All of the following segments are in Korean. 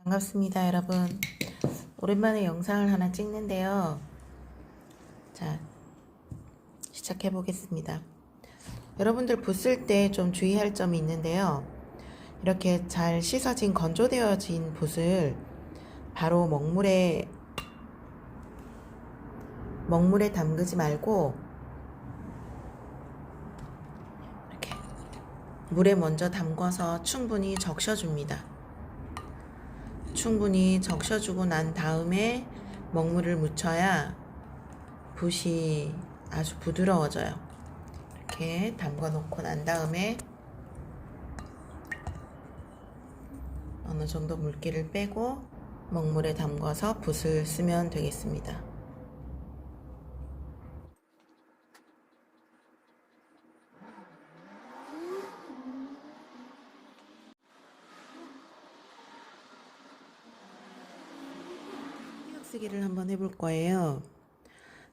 반갑습니다, 여러분. 오랜만에 영상을 하나 찍는데요. 자, 시작해 보겠습니다. 여러분들 붓 쓸 때 좀 주의할 점이 있는데요. 이렇게 잘 씻어진 건조되어진 붓을 바로 먹물에 담그지 말고 이렇게 물에 먼저 담궈서 충분히 적셔줍니다. 충분히 적셔주고 난 다음에 먹물을 묻혀야 붓이 아주 부드러워져요. 이렇게 담궈 놓고 난 다음에 어느 정도 물기를 빼고 먹물에 담궈서 붓을 쓰면 되겠습니다. 쓰기를 한번 해볼 거예요.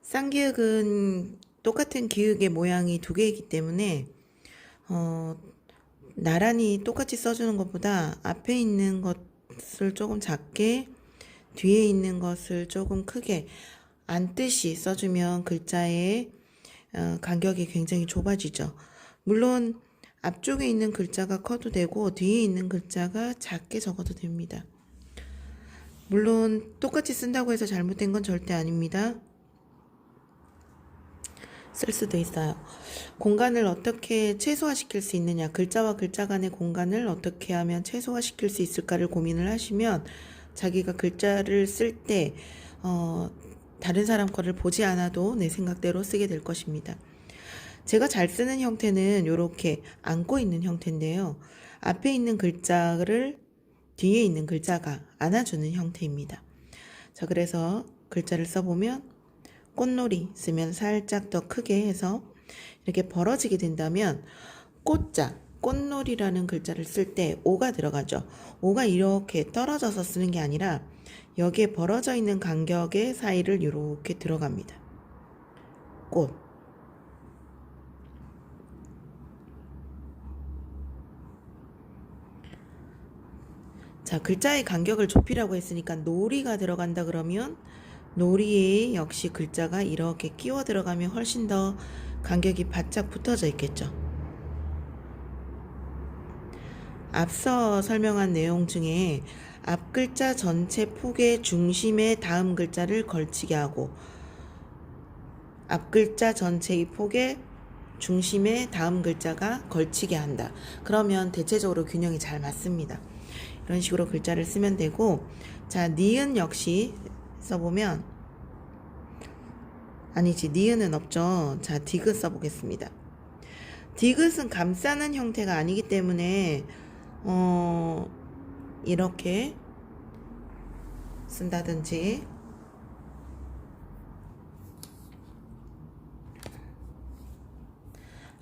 쌍기역은 똑같은 기역의 모양이 두 개이기 때문에 나란히 똑같이 써주는 것보다 앞에 있는 것을 조금 작게 뒤에 있는 것을 조금 크게 앉듯이 써주면 글자의 간격이 굉장히 좁아지죠. 물론 앞쪽에 있는 글자가 커도 되고 뒤에 있는 글자가 작게 적어도 됩니다. 물론 똑같이 쓴다고 해서 잘못된 건 절대 아닙니다. 쓸 수도 있어요. 공간을 어떻게 최소화시킬 수 있느냐, 글자와 글자 간의 공간을 어떻게 하면 최소화시킬 수 있을까를 고민을 하시면 자기가 글자를 쓸 때 다른 사람 거를 보지 않아도 내 생각대로 쓰게 될 것입니다. 제가 잘 쓰는 형태는 이렇게 안고 있는 형태인데요. 앞에 있는 글자를 뒤에 있는 글자가 안아주는 형태입니다. 자, 그래서 글자를 써보면 꽃놀이 쓰면 살짝 더 크게 해서 이렇게 벌어지게 된다면 꽃자, 꽃놀이라는 글자를 쓸 때 오가 들어가죠. 오가 이렇게 떨어져서 쓰는 게 아니라 여기에 벌어져 있는 간격의 사이를 이렇게 들어갑니다. 꽃. 자, 글자의 간격을 좁히라고 했으니까 놀이가 들어간다 그러면 놀이에 역시 글자가 이렇게 끼워 들어가면 훨씬 더 간격이 바짝 붙어져 있겠죠. 앞서 설명한 내용 중에 앞 글자 전체 폭의 중심에 다음 글자를 걸치게 하고 앞 글자 전체의 폭의 중심에 다음 글자가 걸치게 한다. 그러면 대체적으로 균형이 잘 맞습니다. 이런 식으로 글자를 쓰면 되고, 자, 니은 역시 써보면 아니지, 니은은 없죠. 자, 디귿 써보겠습니다. 디귿은 감싸는 형태가 아니기 때문에 이렇게 쓴다든지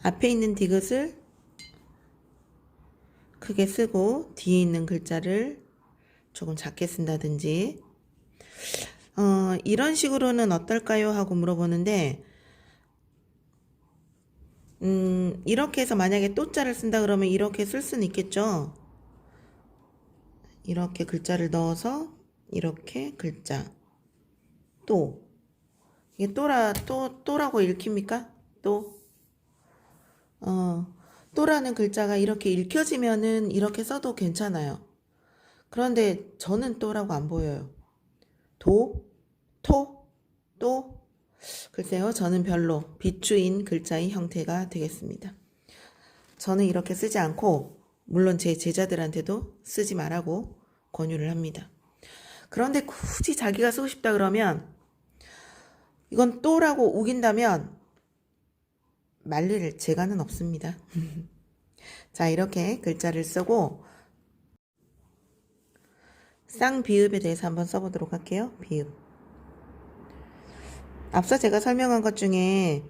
앞에 있는 디귿을 크게 쓰고 뒤에 있는 글자를 조금 작게 쓴다든지 이런 식으로는 어떨까요? 하고 물어보는데 이렇게 해서 만약에 또자를 쓴다 그러면 이렇게 쓸 수는 있겠죠. 이렇게 글자를 넣어서 이렇게 글자 또 이게 또라고 읽힙니까? 또라는 글자가 이렇게 읽혀지면은 이렇게 써도 괜찮아요. 그런데 저는 또라고 안 보여요. 또, 글쎄요, 저는 별로 비추인 글자의 형태가 되겠습니다. 저는 이렇게 쓰지 않고, 물론 제 제자들한테도 쓰지 말라고 권유를 합니다. 그런데 굳이 자기가 쓰고 싶다 그러면, 이건 또라고 우긴다면, 말릴 재간은 없습니다. 자, 이렇게 글자를 쓰고, 쌍비읍에 대해서 한번 써보도록 할게요. 비읍. 앞서 제가 설명한 것 중에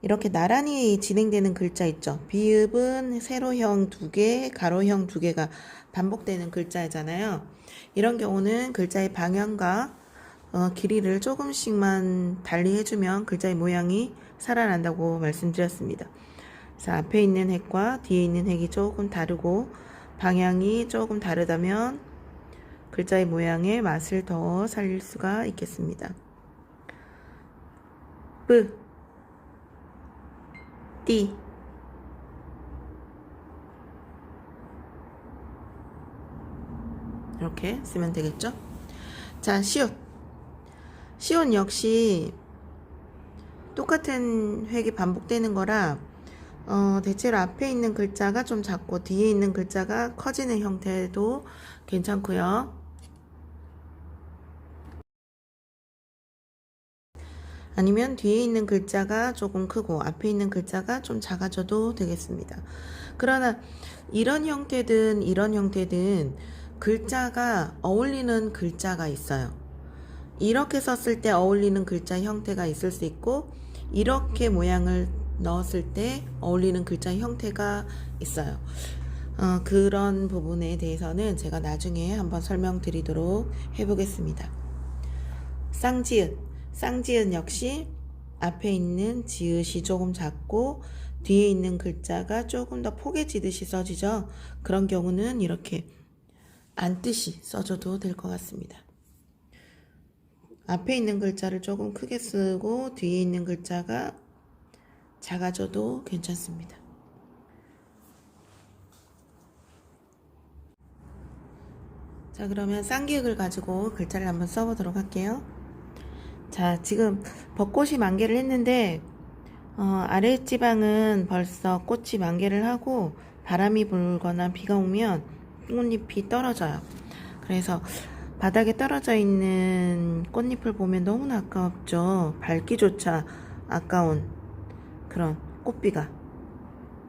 이렇게 나란히 진행되는 글자 있죠. 비읍은 세로형 2개, 가로형 2개가 반복되는 글자잖아요. 이런 경우는 글자의 방향과 길이를 조금씩만 달리 해주면 글자의 모양이 살아난다고 말씀드렸습니다. 그래서 앞에 있는 획과 뒤에 있는 획이 조금 다르고 방향이 조금 다르다면 글자의 모양의 맛을 더 살릴 수가 있겠습니다. 뿌, 띠, 이렇게 쓰면 되겠죠? 자, 시옷. 시옷 역시 똑같은 획이 반복되는 거라 대체로 앞에 있는 글자가 좀 작고 뒤에 있는 글자가 커지는 형태도 괜찮고요. 아니면 뒤에 있는 글자가 조금 크고 앞에 있는 글자가 좀 작아져도 되겠습니다. 그러나 이런 형태든 글자가 어울리는 글자가 있어요. 이렇게 썼을 때 어울리는 글자 형태가 있을 수 있고 이렇게 모양을 넣었을 때 어울리는 글자 형태가 있어요. 그런 부분에 대해서는 제가 나중에 한번 설명드리도록 해보겠습니다. 쌍지읒 역시 앞에 있는 지읒이 조금 작고 뒤에 있는 글자가 조금 더 포개지듯이 써지죠. 그런 경우는 이렇게 안뜻이 써줘도 될 것 같습니다. 앞에 있는 글자를 조금 크게 쓰고 뒤에 있는 글자가 작아져도 괜찮습니다. 자, 그러면 쌍기역을 가지고 글자를 한번 써보도록 할게요. 자, 지금 벚꽃이 만개를 했는데 아랫지방은 벌써 꽃이 만개를 하고 바람이 불거나 비가 오면 꽃잎이 떨어져요. 그래서 바닥에 떨어져 있는 꽃잎을 보면 너무나 아까웠죠. 밟기조차 아까운 그런 꽃비가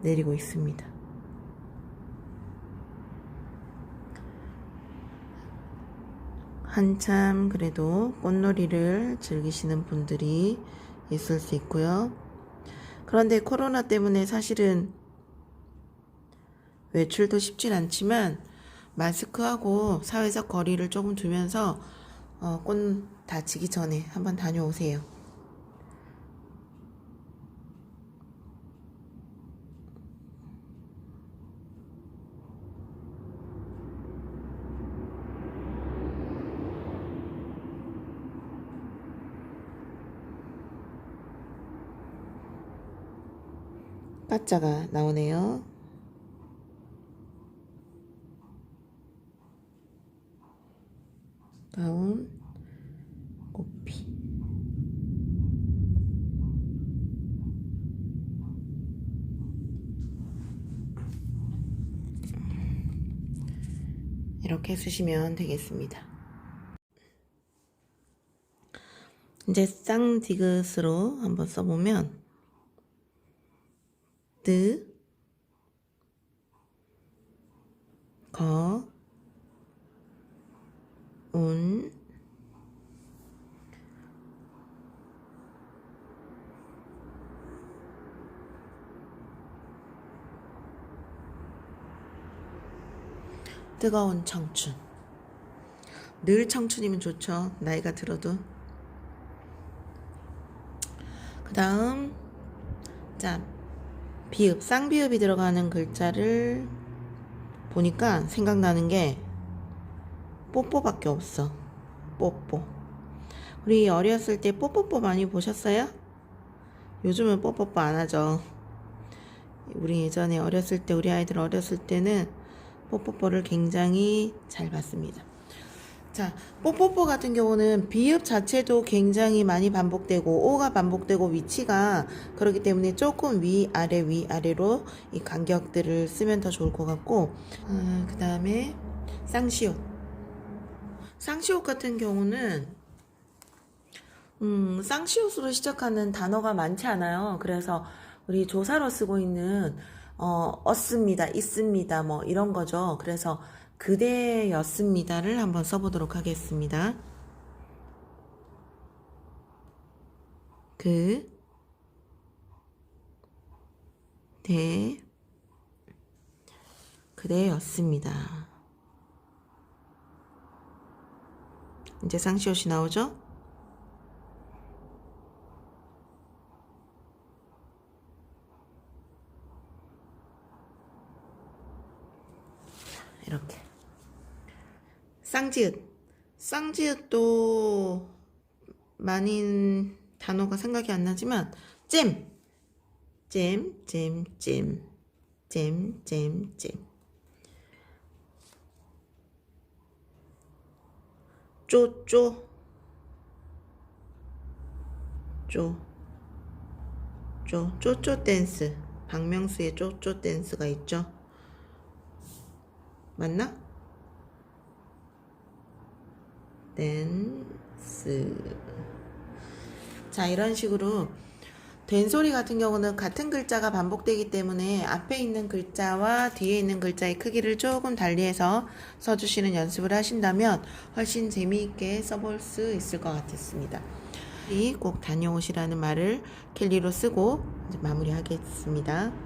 내리고 있습니다. 한참 그래도 꽃놀이를 즐기시는 분들이 있을 수 있고요. 그런데 코로나 때문에 사실은 외출도 쉽진 않지만 마스크하고 사회적 거리를 조금 두면서 꽃 다치기 전에 한번 다녀오세요. 빠자가 나오네요. 다음 꽃피. 이렇게 쓰시면 되겠습니다. 이제 쌍디귿으로 한번 써보면 뜨, 거, 운, 뜨거운 청춘. 늘 청춘이면 좋죠. 나이가 들어도. 그 다음 자, 비읍, 쌍비읍이 들어가는 글자를 보니까 생각나는 게 뽀뽀밖에 없어. 뽀뽀. 우리 어렸을 때 뽀뽀뽀 많이 보셨어요? 요즘은 뽀뽀뽀 안 하죠. 우리 예전에 어렸을 때, 우리 아이들 어렸을 때는 뽀뽀뽀를 굉장히 잘 봤습니다. 자, 뽀뽀뽀 같은 경우는 비읍 자체도 굉장히 많이 반복되고 오가 반복되고 위치가 그렇기 때문에 조금 위아래로 이 간격들을 쓰면 더 좋을 것 같고 그 다음에 쌍시옷. 쌍시옷 같은 경우는 쌍시옷으로 시작하는 단어가 많지 않아요. 그래서 우리 조사로 쓰고 있는 얻습니다, 있습니다, 뭐 이런 거죠. 그래서 그대였습니다를 한번 써보도록 하겠습니다. 그대였습니다. 이제 쌍시옷이 나오죠? 이렇게 쌍지읒. 쌍지읒도 많은 단어가 생각이 안 나지만 잼. 잼, 잼, 잼. 잼, 잼, 잼. 쪼, 쪼. 쪼. 쪼. 쪼쪼 댄스. 박명수의 쪼쪼 댄스가 있죠. 맞나? 댄스. 자, 이런 식으로 된소리 같은 경우는 같은 글자가 반복되기 때문에 앞에 있는 글자와 뒤에 있는 글자의 크기를 조금 달리해서 써주시는 연습을 하신다면 훨씬 재미있게 써볼 수 있을 것 같았습니다. 꼭 다녀오시라는 말을 켈리로 쓰고 이제 마무리하겠습니다.